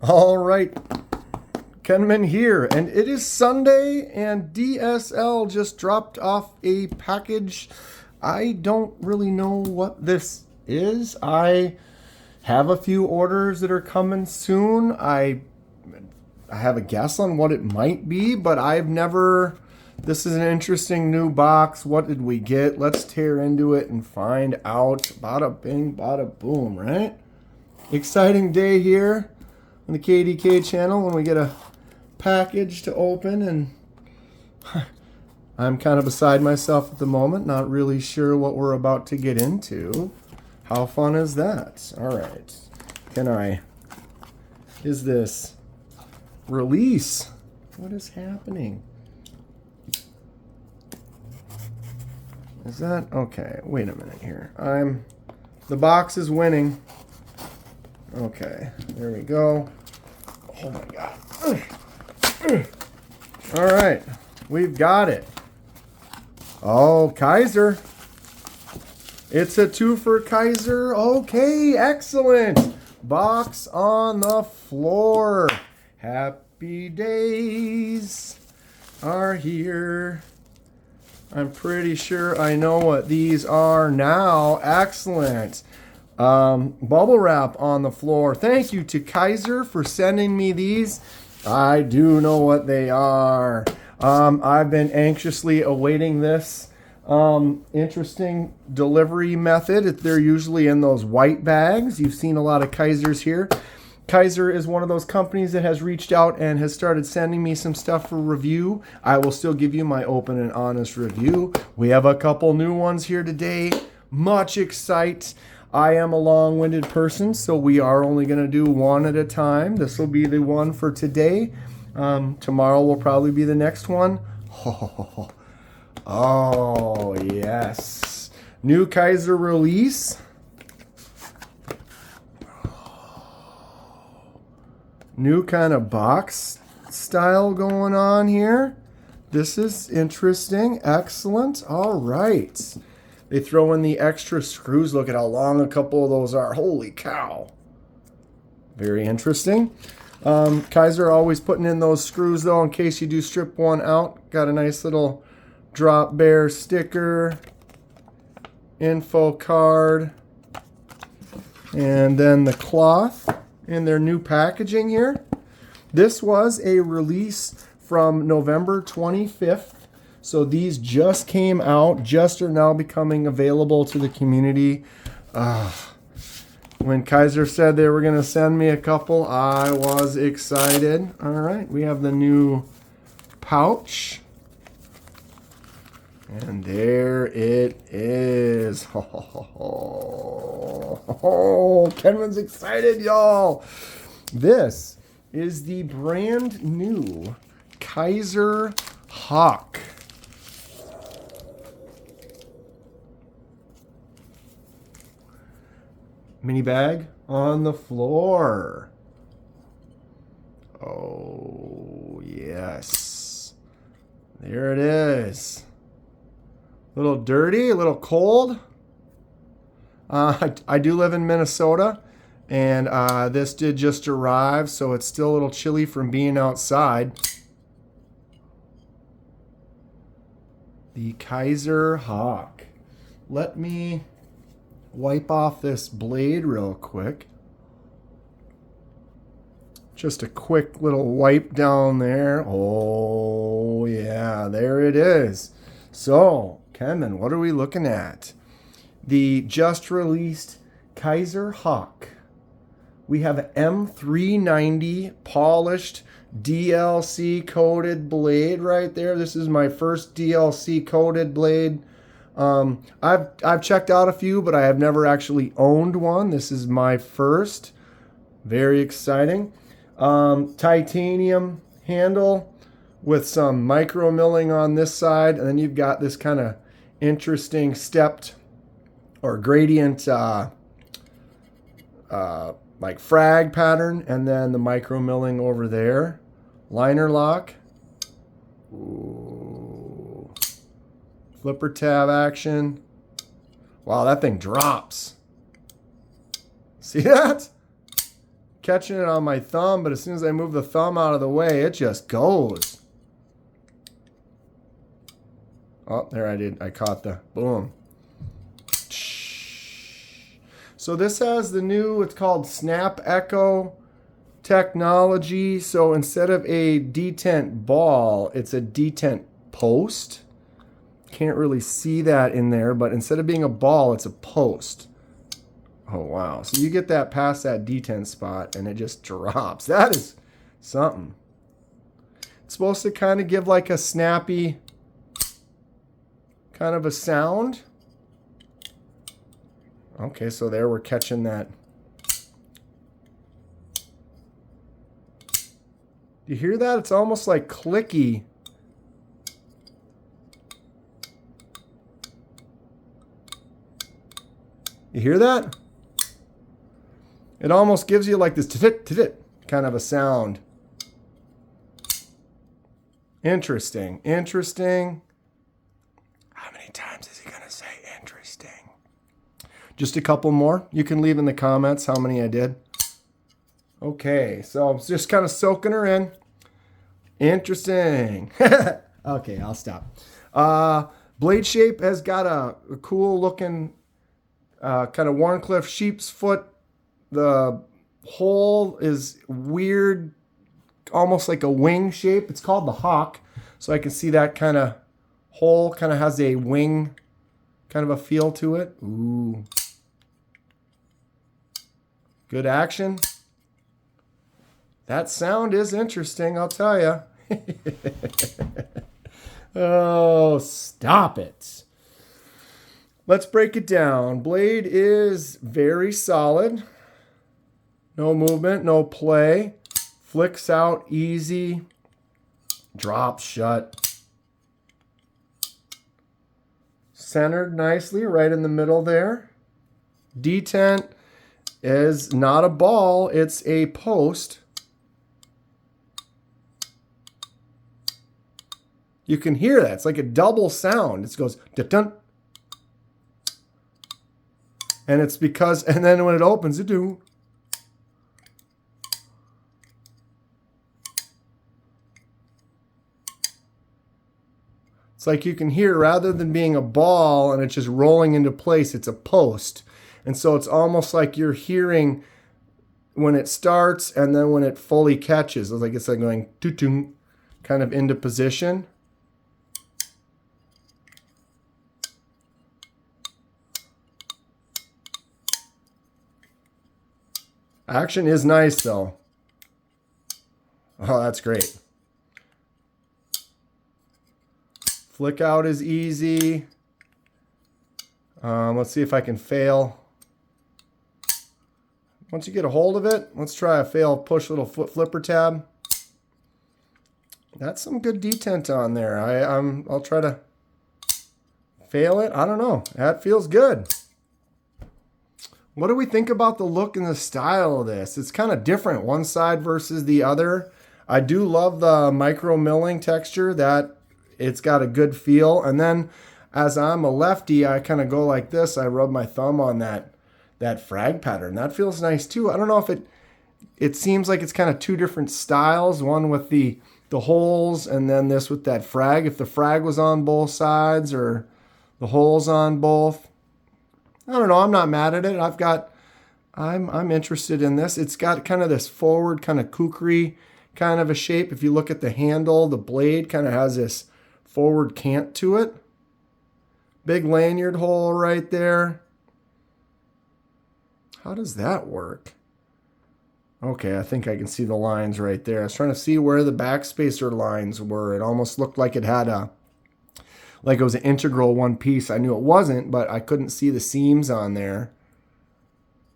All right, Kenman here, and it is Sunday, and DSL just dropped off a package. I don't really know what this is. I have a few orders that are coming soon. I have a guess on what it might be, but I've never... This is an interesting new box. What did we get? Let's tear into it and find out. Bada bing, bada boom, right? Exciting day here on the KDK channel when we get a package to open, and I'm kind of beside myself at the moment, not really sure what we're about to get into. How fun is that? All right. Is this release? What is happening? Is that okay? Wait a minute here. The box is winning. Okay, there we go. Oh my God. All right, we've got it. Oh, Kizer. It's a 2 for Kizer. Okay, excellent. Box on the floor. Happy days are here. I'm pretty sure I know what these are now. Excellent. Bubble wrap on the floor. Thank you to Kizer for sending me these. I do know what they are. I've been anxiously awaiting this. Interesting delivery method. They're usually in those white bags. You've seen a lot of Kizers here. Kizer is one of those companies that has reached out and has started sending me some stuff for review. I will still give you my open and honest review. We have a couple new ones here today. Much excite. I am a long-winded person, so we are only going to do one at a time. This will be the one for today. Tomorrow will probably be the next one. Oh, yes. New Kizer release. New kind of box style going on here. This is interesting. Excellent. All right. They throw in the extra screws. Look at how long a couple of those are. Holy cow. Very interesting. Kizer always putting in those screws, though, in case you do strip one out. Got a nice little drop bear sticker. Info card. And then the cloth in their new packaging here. This was a release from November 25th. So these just came out, just are now becoming available to the community. When Kizer said they were going to send me a couple, I was excited. All right, we have the new pouch. And there it is. Oh, Kenman's excited, y'all. This is the brand new Kizer Hawk. Mini bag on the floor. Oh, yes. There it is. A little dirty, a little cold. I do live in Minnesota, and this did just arrive, so it's still a little chilly from being outside. The Kizer Hawk. Let me wipe off this blade real quick. Just a quick little wipe down there. Oh, yeah, there it is. So, Kenman, what are we looking at? The just released Kizer Hawk. We have an M390 polished DLC coated blade right there. This is my first DLC coated blade. I've checked out a few, but I have never actually owned one. This is my first. Very exciting. Titanium handle with some micro milling on this side, and then you've got this kind of interesting stepped or gradient like frag pattern, and then the micro milling over there. Liner lock. Ooh. Flipper tab action. Wow, that thing drops. See that? catching it on my thumb, but as soon as I move the thumb out of the way, it just goes. Oh, there I did. I caught the boom. So this has the new, it's called SnapEcho technology. So instead of a detent ball, it's a detent post. Can't really see that in there, but instead of being a ball, it's a post. Oh, wow. So you get that past that detent spot and it just drops. That is something. It's supposed to kind of give like a snappy kind of a sound. Okay, so there we're catching that. Do you hear that? It's almost like clicky. You hear that? It almost gives you like this tit kind of a sound. Interesting. Interesting. How many times is he going to say interesting? Just a couple more. You can leave in the comments how many I did. Okay, so I'm just kind of soaking her in. Interesting. Okay, I'll stop. Blade shape has got a cool looking kind of Warncliffe sheep's foot. The hole is weird, almost like a wing shape. It's called the hawk. So I can see that kind of hole kind of has a wing kind of a feel to it. Ooh. Good action. That sound is interesting, I'll tell you. Oh, stop it. Let's break it down. Blade is very solid. No movement, no play. Flicks out easy. Drops shut. Centered nicely right in the middle there. Detent is not a ball, it's a post. You can hear that. It's like a double sound. It goes dun. And it's because, and then when it opens, it do. It's like you can hear, rather than being a ball and it's just rolling into place, it's a post. And so it's almost like you're hearing when it starts and then when it fully catches. It's like going toot kind of into position. Action is nice though. Oh, that's great. Flick out is easy. Let's see if I can fail. Once you get a hold of it, let's try a fail push little foot flipper tab. That's some good detent on there. I'll try to fail it. I don't know. That feels good. What do we think about the look and the style of this? It's kind of different, one side versus the other. I do love the micro milling texture. That it's got a good feel. And then as I'm a lefty, I kind of go like this. I rub my thumb on that frag pattern. That feels nice too. I don't know if it seems like it's kind of two different styles. One with the holes and then this with that frag. If the frag was on both sides or the holes on both. I don't know. I'm not mad at it. I'm interested in this. It's got kind of this forward kind of kukri kind of a shape. If you look at the handle, the blade kind of has this forward cant to it. Big lanyard hole right there. How does that work? Okay, I think I can see the lines right there. I was trying to see where the backspacer lines were. It almost looked like it had like it was an integral one piece. I knew it wasn't, but I couldn't see the seams on there.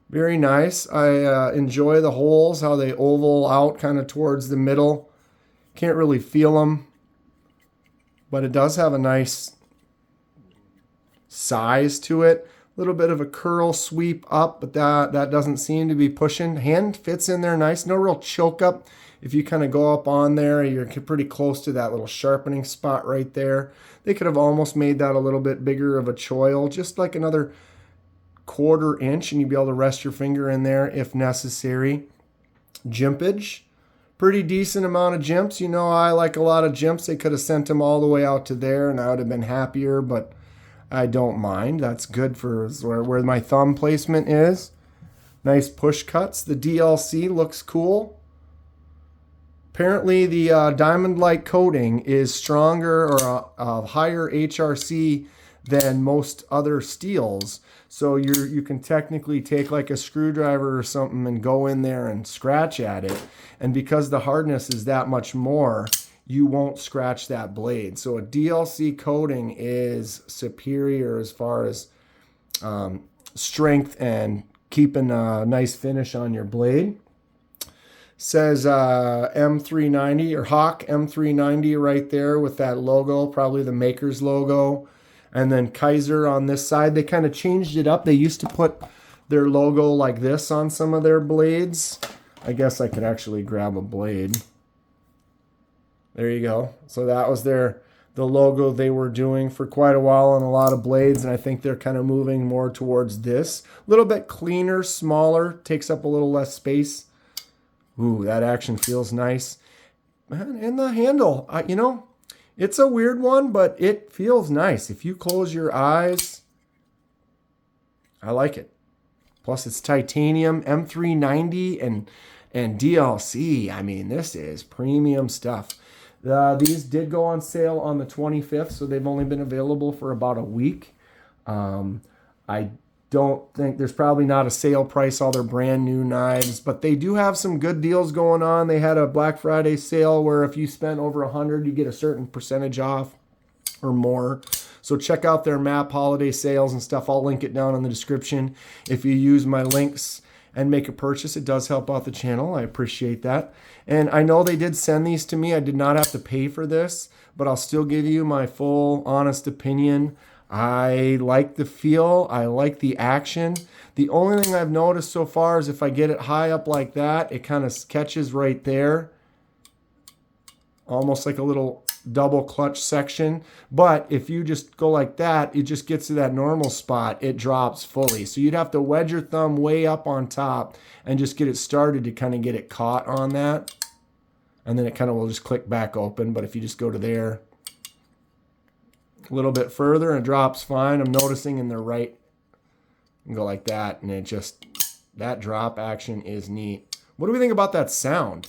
Very nice. I enjoy the holes, how they oval out kind of towards the middle. Can't really feel them, but it does have a nice size to it. A little bit of a curl sweep up, but that doesn't seem to be pushing. Hand fits in there nice. No real choke up. If you kind of go up on there, you're pretty close to that little sharpening spot right there. They could have almost made that a little bit bigger of a choil, just like another 1/4 inch, and you'd be able to rest your finger in there if necessary. jimpage. Pretty decent amount of jimps. You know, I like a lot of jimps. They could have sent them all the way out to there and I would have been happier, but I don't mind. That's good for where my thumb placement is. Nice push cuts. The DLC looks cool. Apparently the diamond-like coating is stronger or a higher HRC than most other steels. So you can technically take like a screwdriver or something and go in there and scratch at it. And because the hardness is that much more, you won't scratch that blade. So a DLC coating is superior as far as strength and keeping a nice finish on your blade. Says M390 or Hawk M390 right there with that logo, probably the maker's logo. And then Kizer on this side. They kind of changed it up. They used to put their logo like this on some of their blades. I guess I could actually grab a blade. There you go. So that was the logo they were doing for quite a while on a lot of blades, and I think they're kind of moving more towards this. A little bit cleaner, smaller, takes up a little less space. Ooh, that action feels nice. And the handle, you know, it's a weird one, but it feels nice. If you close your eyes, I like it. Plus it's titanium, M390, and DLC. I mean, this is premium stuff. These did go on sale on the 25th, so they've only been available for about a week. I don't think there's probably not a sale price, all their brand new knives, but they do have some good deals going on. They had a Black Friday sale where if you spent over $100, you get a certain percentage off or more. So check out their MAP holiday sales and stuff. I'll link it down in the description. If you use my links and make a purchase, it does help out the channel. I appreciate that. And I know they did send these to me. I did not have to pay for this, but I'll still give you my full honest opinion. I like the feel. I like the action. The only thing I've noticed so far is if I get it high up like that, it kind of catches right there. Almost like a little double clutch section. But if you just go like that, it just gets to that normal spot. It drops fully. So you'd have to wedge your thumb way up on top and just get it started to kind of get it caught on that. And then it kind of will just click back open. But if you just go to there, a little bit further and it drops fine. I'm noticing in the right, and go like that, and it just, that drop action is neat. What do we think about that sound?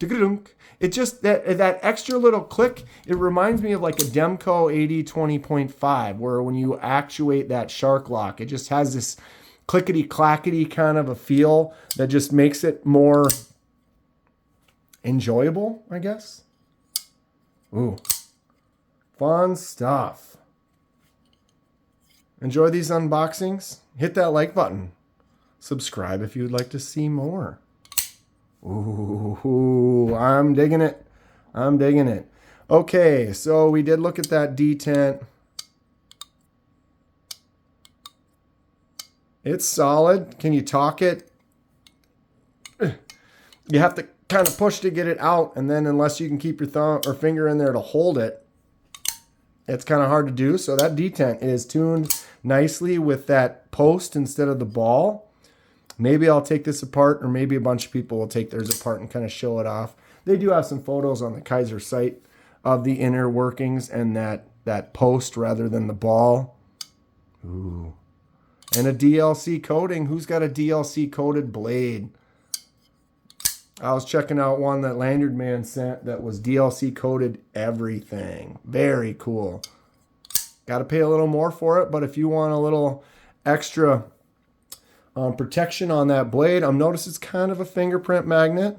It just, that extra little click, it reminds me of like a Demco 8020.5, where when you actuate that shark lock, it just has this clickety clackety kind of a feel that just makes it more enjoyable, I guess. Ooh, fun stuff. Enjoy these unboxings. Hit that like button. Subscribe if you would like to see more. Ooh, I'm digging it. I'm digging it. Okay, so we did look at that detent. It's solid. Can you talk it? You have to kind of push to get it out, and then unless you can keep your thumb or finger in there to hold it, it's kind of hard to do. So that detent is tuned nicely with that post instead of the ball. Maybe I'll take this apart, or maybe a bunch of people will take theirs apart and kind of show it off. They do have some photos on the Kizer site of the inner workings and that post rather than the ball. Ooh. And a DLC coating. Who's got a DLC coated blade? I was checking out one that Lanyard Man sent that was DLC coated everything. Very cool. Got to pay a little more for it, but if you want a little extra protection on that blade, I'm noticing it's kind of a fingerprint magnet.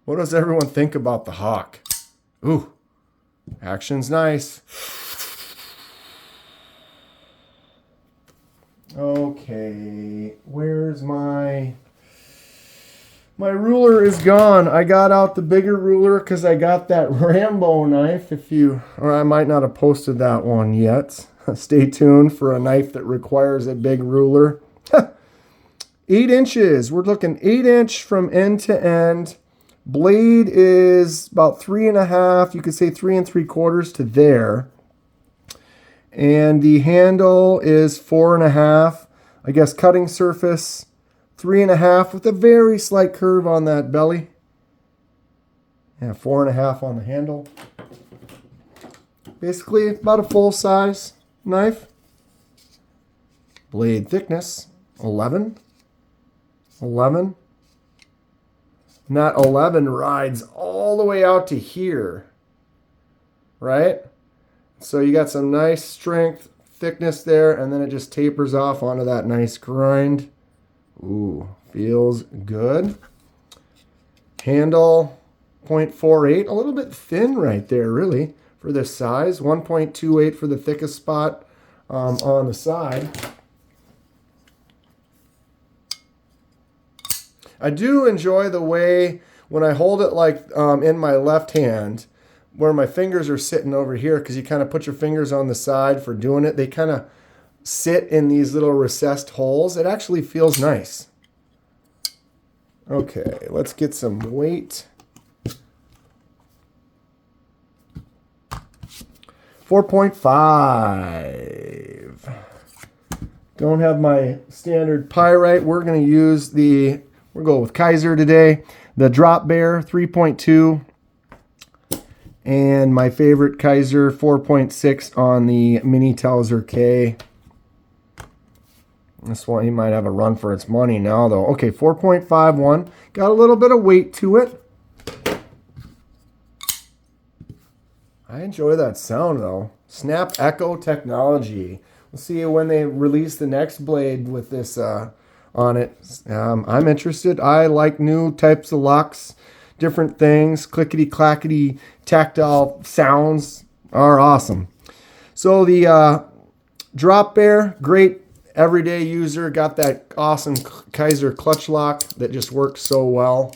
What does everyone think about the Hawk? Ooh, action's nice. Okay, where's my ruler is gone. I got out the bigger ruler because I got that Rambo knife. Or I might not have posted that one yet. Stay tuned for a knife that requires a big ruler. 8 inches. We're looking 8-inch from end to end. Blade is about 3.5, you could say 3 3/4 to there. And the handle is 4.5. I guess cutting surface 3.5 with a very slight curve on that belly. Yeah, 4.5 on the handle. Basically about a full size knife. Blade thickness 11. 11. And that 11 rides all the way out to here, right? So you got some nice strength, thickness there, and then it just tapers off onto that nice grind. Ooh, feels good. Handle 0.48, a little bit thin right there, really, for this size. 1.28 for the thickest spot on the side. I do enjoy the way when I hold it like in my left hand, where my fingers are sitting over here, because you kind of put your fingers on the side for doing it. They kind of sit in these little recessed holes. It actually feels nice. Okay, let's get some weight. 4.5. Don't have my standard pyrite. We're going to use we'll go with Kizer today. The Drop Bear 3.2. And my favorite Kizer 4.6 on the Mini Towser K. This one, he might have a run for its money now, though. Okay, 4.51. Got a little bit of weight to it. I enjoy that sound, though. SnapEcho technology. We'll see when they release the next blade with this on it. I'm interested. I like new types of locks, different things. Clickety-clackety tactile sounds are awesome. So the Drop Bear, great everyday user. Got that awesome Kizer clutch lock that just works so well.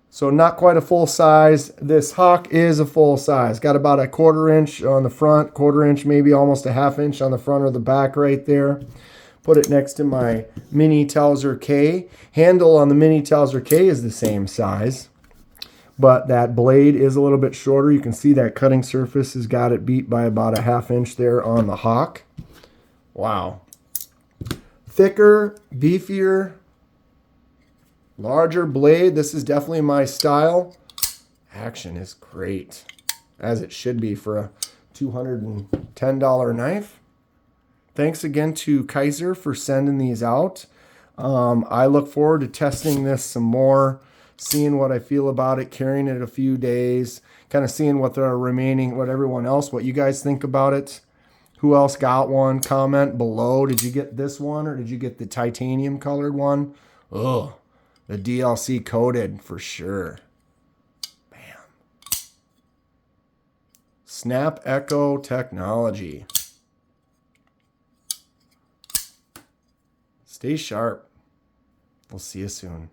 So not quite a full size. This Hawk is a full size. Got about a 1/4 inch on the front, 1/4 inch, maybe almost a 1/2 inch on the front or the back right there. Put it next to my Mini Towser K. Handle on the Mini Towser K is the same size, but that blade is a little bit shorter. You can see that cutting surface has got it beat by about a 1/2 inch there on the Hawk. Wow. Thicker, beefier, larger blade. This is definitely my style. Action is great, as it should be for a $210 knife. Thanks again to Kizer for sending these out. I look forward to testing this some more, seeing what I feel about it, carrying it a few days, kind of seeing what the remaining, what everyone else, what you guys think about it. Who else got one? Comment below. Did you get this one or did you get the titanium colored one? Ugh. The DLC coated for sure. Bam. SnapEcho technology. Stay sharp. We'll see you soon.